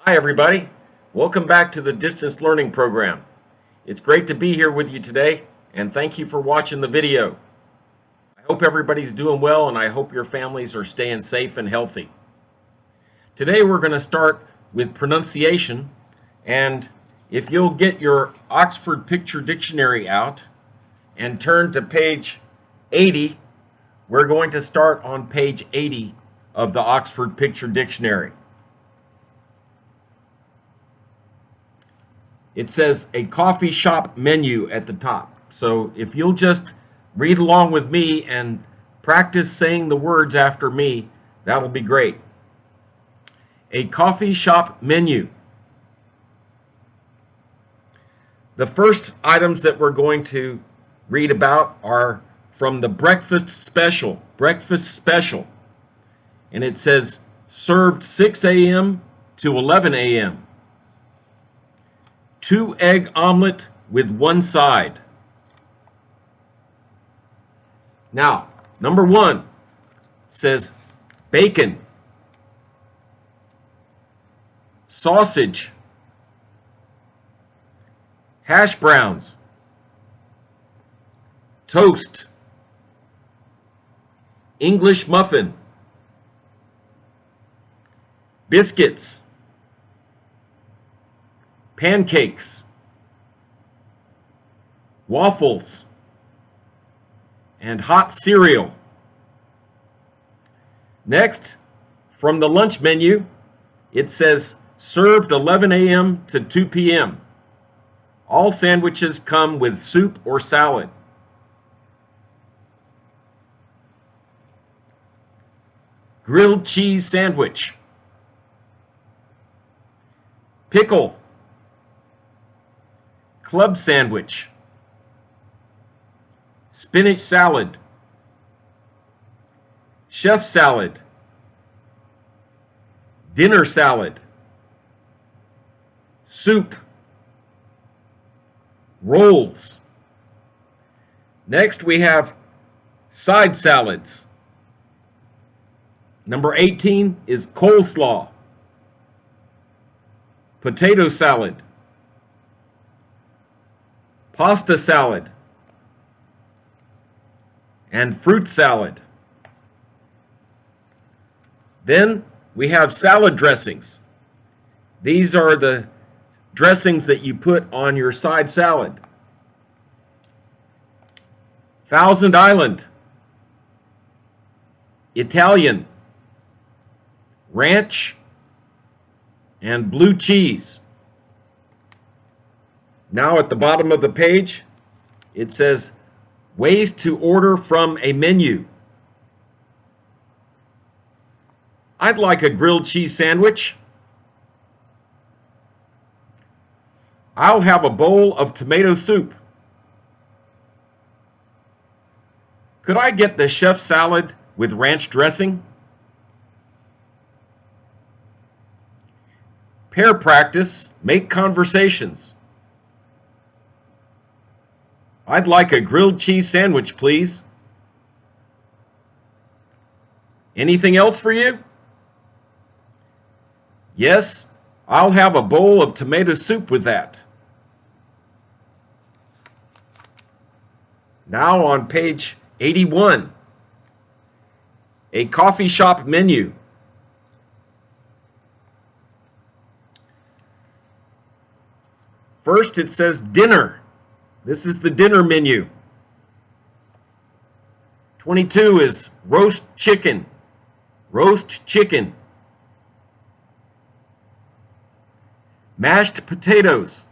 Hi everybody, welcome back to the distance learning program. It's great to be here with you today and thank you for watching the video. I hope everybody's doing well and I hope your families are staying safe and healthy. Today we're going to start with pronunciation, and if you'll get your Oxford Picture Dictionary out and turn to page 80, we're going to start on page 80 of the Oxford Picture Dictionary. It says a coffee shop menu at the top. So if you'll just read along with me and practice saying the words after me, that'll be great. A coffee shop menu. The first items that we're going to read about are from the breakfast special. And it says served 6 a.m. to 11 a.m. 2-egg omelet with one side. Now, number 1 says bacon, sausage, hash browns, toast, English muffin, biscuits, pancakes, waffles, and hot cereal. Next, from the lunch menu, it says served 11 a.m. to 2 p.m. All sandwiches come with soup or salad. Grilled cheese sandwich, pickle, club sandwich, spinach salad, chef salad, dinner salad, soup, rolls. Next we have side salads. Number 18 is coleslaw, potato salad, pasta salad, and fruit salad. Then we have salad dressings. These are the dressings that you put on your side salad. Thousand Island, Italian, ranch, and blue cheese. Now at the bottom of the page, it says ways to order from a menu. I'd like a grilled cheese sandwich. I'll have a bowl of tomato soup. Could I get the chef salad with ranch dressing? Pair practice, make conversations. I'd like a grilled cheese sandwich, please. Anything else for you? Yes, I'll have a bowl of tomato soup with that. Now on page 81, a coffee shop menu. First it says dinner. This is the dinner menu. 22 is roast chicken. Mashed potatoes.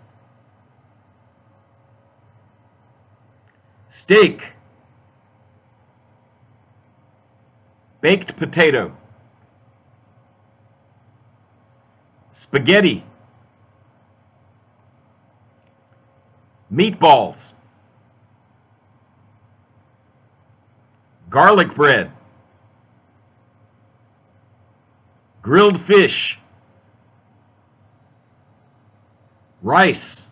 Steak. Baked potato. Spaghetti. Meatballs, garlic bread, grilled fish, rice,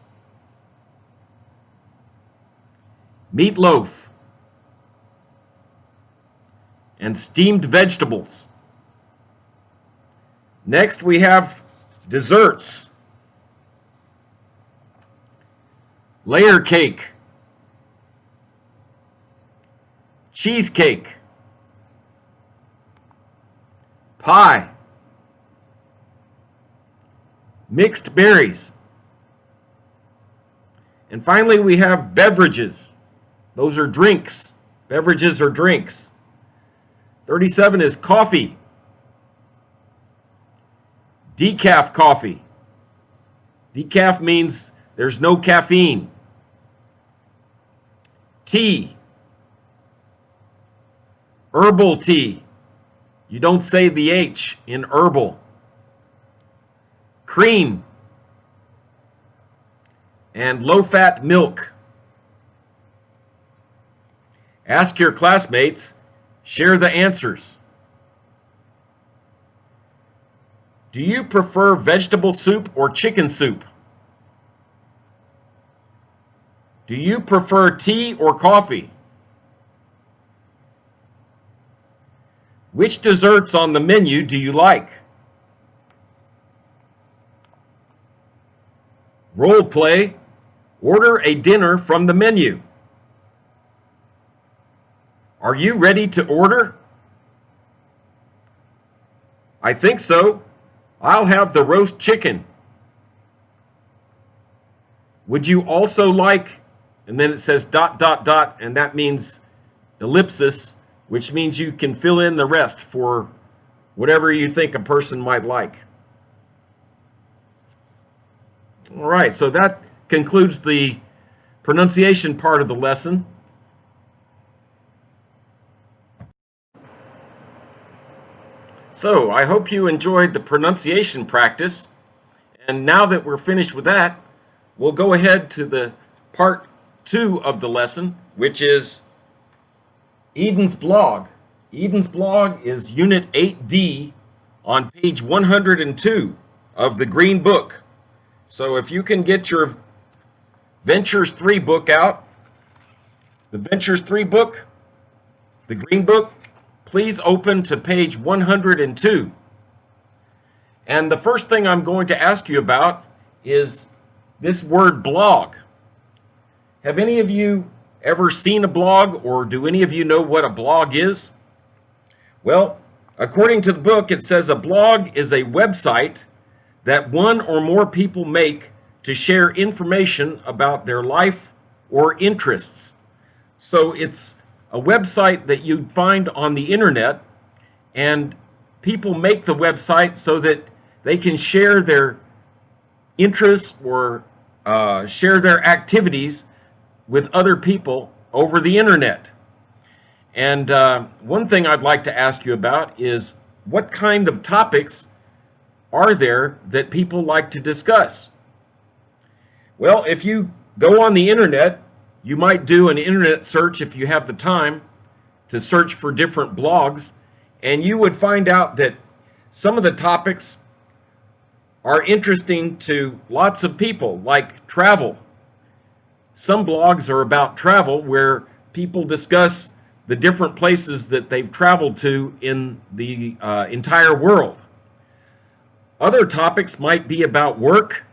meatloaf, and steamed vegetables. Next we have desserts, layer cake, cheesecake, pie, mixed berries. And finally, we have beverages. Those are drinks. Beverages are drinks. 37 is coffee. Decaf coffee. Decaf means there's no caffeine. Tea. Herbal tea. You don't say the H in herbal. Cream. And low-fat milk. Ask your classmates. Share the answers. Do you prefer vegetable soup or chicken soup? Do you prefer tea or coffee? Which desserts on the menu do you like? Role play. Order a dinner from the menu. Are you ready to order? I think so. I'll have the roast chicken. Would you also like, and then it says ... and that means ellipsis, which means you can fill in the rest for whatever you think a person might like. All right, so that concludes the pronunciation part of the lesson. So I hope you enjoyed the pronunciation practice. And now that we're finished with that, we'll go ahead to the part 2 of the lesson, which is Eden's blog. Eden's blog is Unit 8D on page 102 of the Green Book. So if you can get your Ventures3 book out, the Ventures3 book, the Green Book, please open to page 102. And the first thing I'm going to ask you about is this word blog. Have any of you ever seen a blog, or do any of you know what a blog is? Well, according to the book, it says a blog is a website that one or more people make to share information about their life or interests. So it's a website that you'd find on the internet, and people make the website so that they can share their interests or share their activities with other people over the internet. And one thing I'd like to ask you about is, what kind of topics are there that people like to discuss? Well, if you go on the internet, you might do an internet search if you have the time to search for different blogs, and you would find out that some of the topics are interesting to lots of people, like travel. Some blogs are about travel, where people discuss the different places that they've traveled to in the entire world. Other topics might be about work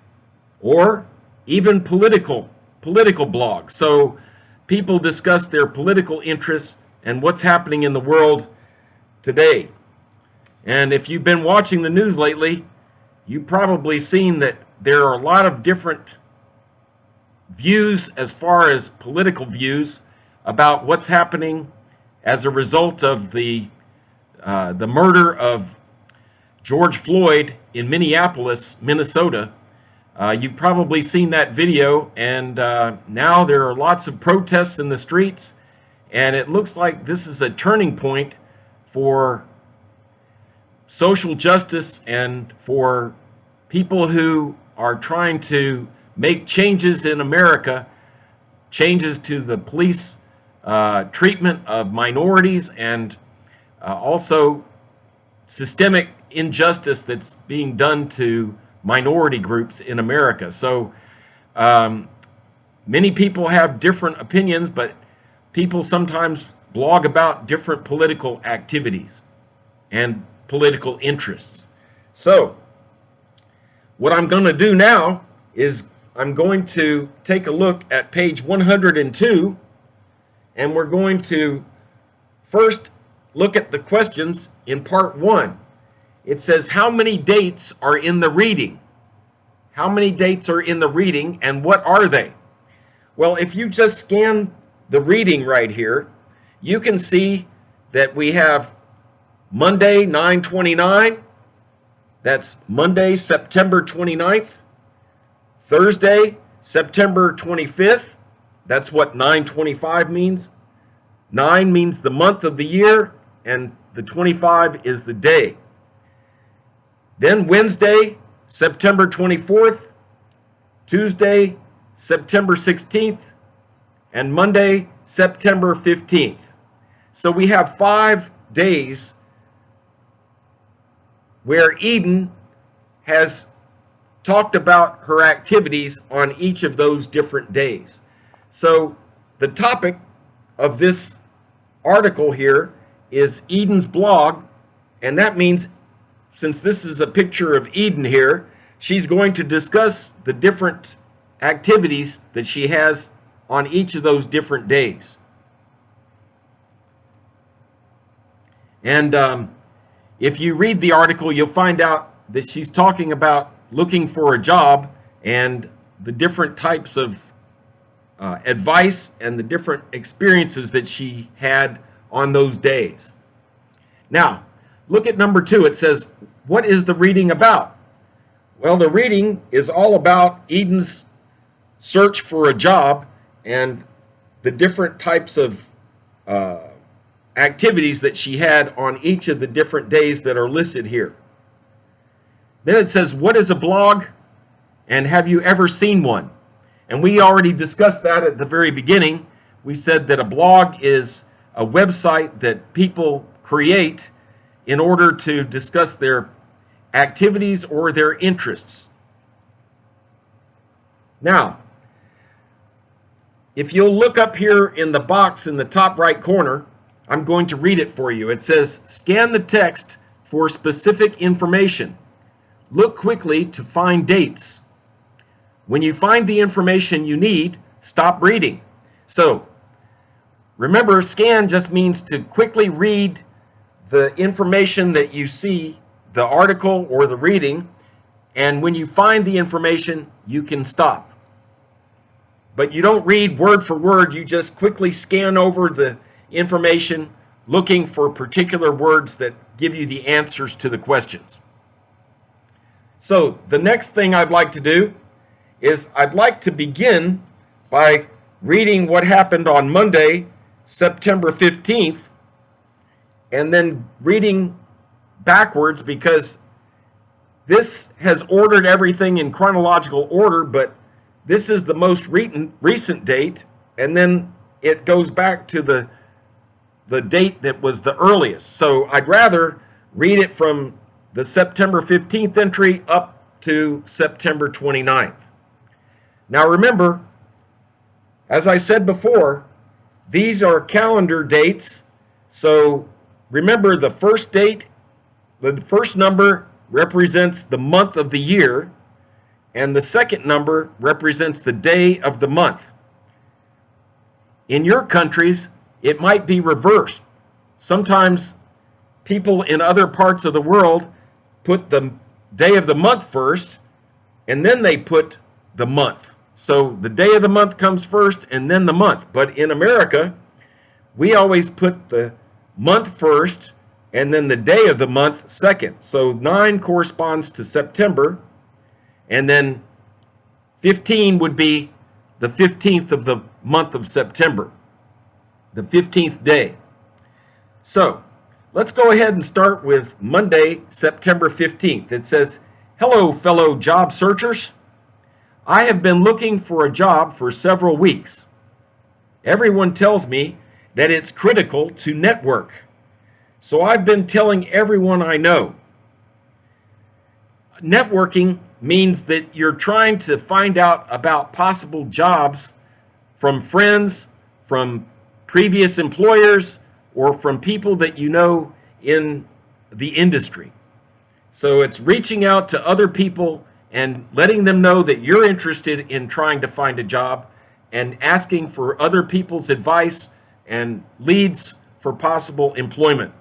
or even political blogs. So people discuss their political interests and what's happening in the world today. And if you've been watching the news lately, you've probably seen that there are a lot of different views as far as political views about what's happening as a result of the murder of George Floyd in Minneapolis, Minnesota. You've probably seen that video, and now there are lots of protests in the streets, and it looks like this is a turning point for social justice and for people who are trying to make changes in America, changes to the police treatment of minorities, and also systemic injustice that's being done to minority groups in America. So many people have different opinions, but people sometimes blog about different political activities and political interests. So What I'm going to do now is I'm going to take a look at page 102, and we're going to first look at the questions in part 1. It says, how many dates are in the reading? How many dates are in the reading, and what are they? Well, if you just scan the reading right here, you can see that we have Monday, 9/29. That's Monday, September 29th. Thursday, September 25th. That's what 9/25 means. 9 means the month of the year, and the 25 is the day. Then Wednesday, September 24th. Tuesday, September 16th. And Monday, September 15th. So we have 5 days where Eden has talked about her activities on each of those different days. So the topic of this article here is Eden's blog, and that means, since this is a picture of Eden here, she's going to discuss the different activities that she has on each of those different days. And if you read the article, you'll find out that she's talking about looking for a job and the different types of advice and the different experiences that she had on those days. Now, look at number 2. It says, what is the reading about? Well, the reading is all about Eden's search for a job and the different types of activities that she had on each of the different days that are listed here. Then it says, what is a blog, and have you ever seen one? And we already discussed that at the very beginning. We said that a blog is a website that people create in order to discuss their activities or their interests. Now, if you'll look up here in the box in the top right corner, I'm going to read it for you. It says, scan the text for specific information. Look quickly to find dates. When you find the information you need, stop reading. So, remember, scan just means to quickly read the information that you see, the article or the reading, and when you find the information, you can stop. But you don't read word for word, you just quickly scan over the information, looking for particular words that give you the answers to the questions. So the next thing I'd like to do is I'd like to begin by reading what happened on Monday, September 15th, and then reading backwards, because this has ordered everything in chronological order, but this is the most recent date, and then it goes back to the date that was the earliest. So I'd rather read it from the September 15th entry up to September 29th. Now remember, as I said before, these are calendar dates. So remember, the first date, the first number represents the month of the year, and the second number represents the day of the month. In your countries, it might be reversed. Sometimes people in other parts of the world put the day of the month first, and then they put the month. So the day of the month comes first, and then the month. But in America, we always put the month first, and then the day of the month second. So 9 corresponds to September, and then 15 would be the 15th of the month of September, the 15th day. So let's go ahead and start with Monday, September 15th. It says, hello, fellow job searchers. I have been looking for a job for several weeks. Everyone tells me that it's critical to network. So I've been telling everyone I know. Networking means that you're trying to find out about possible jobs from friends, from previous employers, or from people that you know in the industry. So it's reaching out to other people and letting them know that you're interested in trying to find a job and asking for other people's advice and leads for possible employment.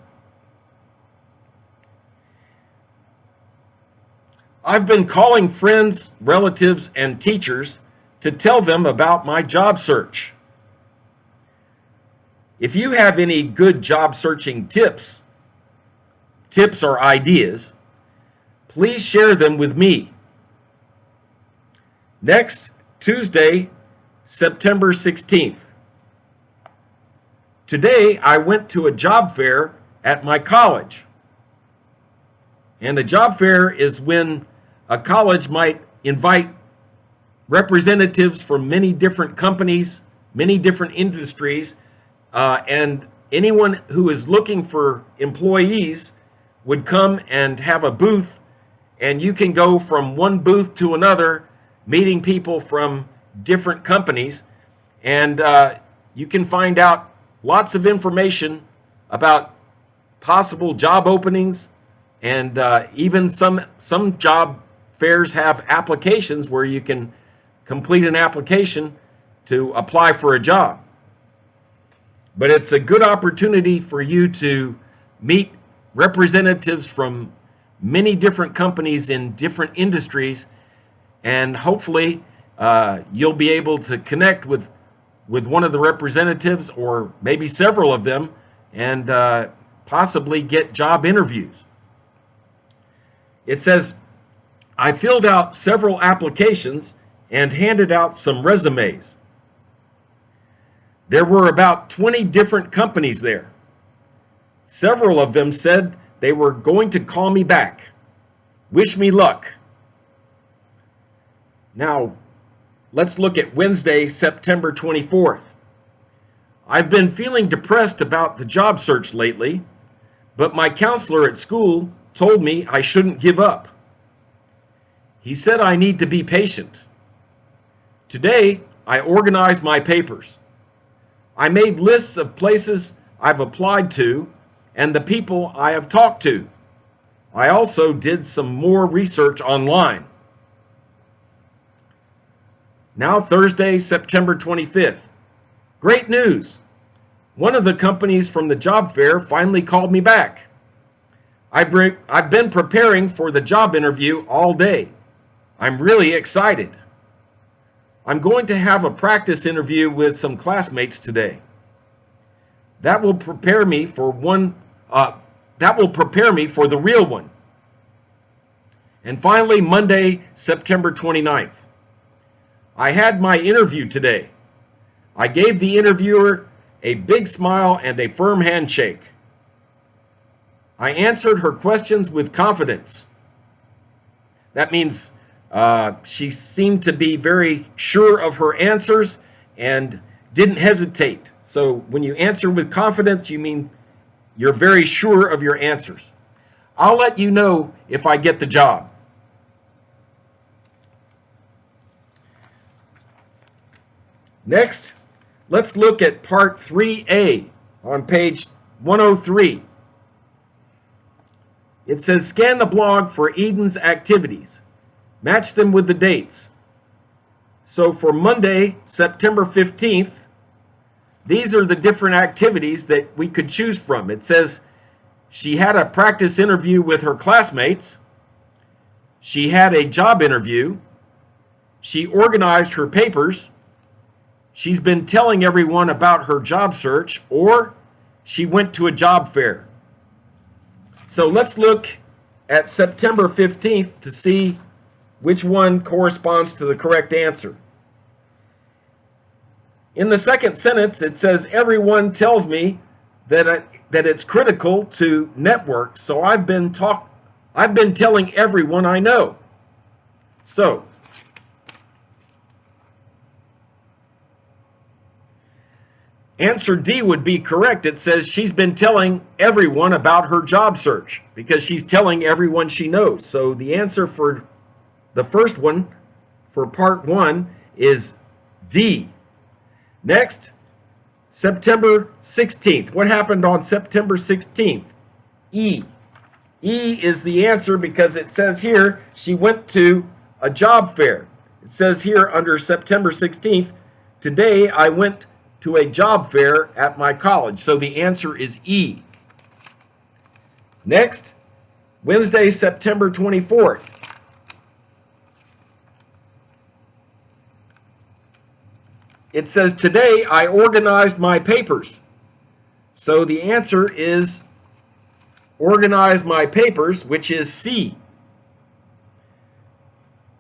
I've been calling friends, relatives, and teachers to tell them about my job search. If you have any good job searching tips or ideas, please share them with me. Next Tuesday, September 16th. Today, I went to a job fair at my college. And a job fair is when a college might invite representatives from many different companies, many different industries, and anyone who is looking for employees would come and have a booth, and you can go from one booth to another, meeting people from different companies, and you can find out lots of information about possible job openings, and even some job fairs have applications where you can complete an application to apply for a job. But it's a good opportunity for you to meet representatives from many different companies in different industries, and hopefully you'll be able to connect with one of the representatives or maybe several of them and possibly get job interviews. It says, I filled out several applications and handed out some resumes. There were about 20 different companies there. Several of them said they were going to call me back. Wish me luck. Now, let's look at Wednesday, September 24th. I've been feeling depressed about the job search lately, but my counselor at school told me I shouldn't give up. He said I need to be patient. Today, I organized my papers. I made lists of places I've applied to and the people I have talked to. I also did some more research online. Now Thursday, September 25th. Great news! One of the companies from the job fair finally called me back. I've been preparing for the job interview all day. I'm really excited. I'm going to have a practice interview with some classmates today. That will prepare me for the real one. And finally, Monday, September 29th. I had my interview today. I gave the interviewer a big smile and a firm handshake. I answered her questions with confidence. That means she seemed to be very sure of her answers and didn't hesitate. So when you answer with confidence, you mean you're very sure of your answers. I'll let you know if I get the job. Next, let's look at Part 3A on page 103. It says, scan the blog for Eden's activities. Match them with the dates. So for Monday, September 15th, these are the different activities that we could choose from. It says she had a practice interview with her classmates. She had a job interview. She organized her papers. She's been telling everyone about her job search, or she went to a job fair. So let's look at September 15th to see which one corresponds to the correct answer. In the second sentence, it says, everyone tells me that it's critical to network, so I've been telling everyone I know. So, answer D would be correct. It says she's been telling everyone about her job search because she's telling everyone she knows. So the answer for the first one, for Part 1, is D. Next, September 16th. What happened on September 16th? E. E is the answer because it says here she went to a job fair. It says here under September 16th, today I went to a job fair at my college. So the answer is E. Next, Wednesday, September 24th. It says, today I organized my papers. So the answer is organize my papers, which is C.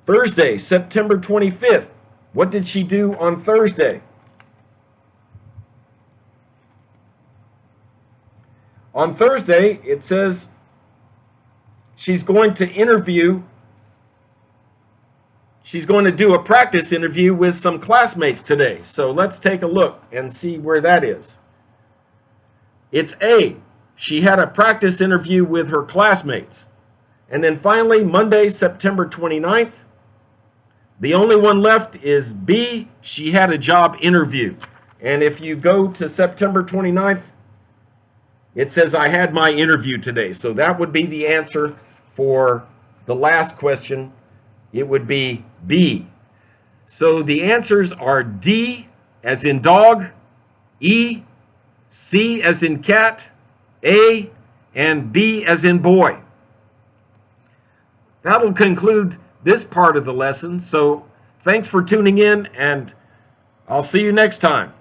Thursday, September 25th. What did she do on Thursday? On Thursday, it says she's going to do a practice interview with some classmates today. So let's take a look and see where that is. It's A. She had a practice interview with her classmates. And then finally, Monday, September 29th, the only one left is B. She had a job interview. And if you go to September 29th, it says I had my interview today. So that would be the answer for the last question. It would be B. So the answers are D as in dog, E, C as in cat, A, and B as in boy. That'll conclude this part of the lesson. So thanks for tuning in, and I'll see you next time.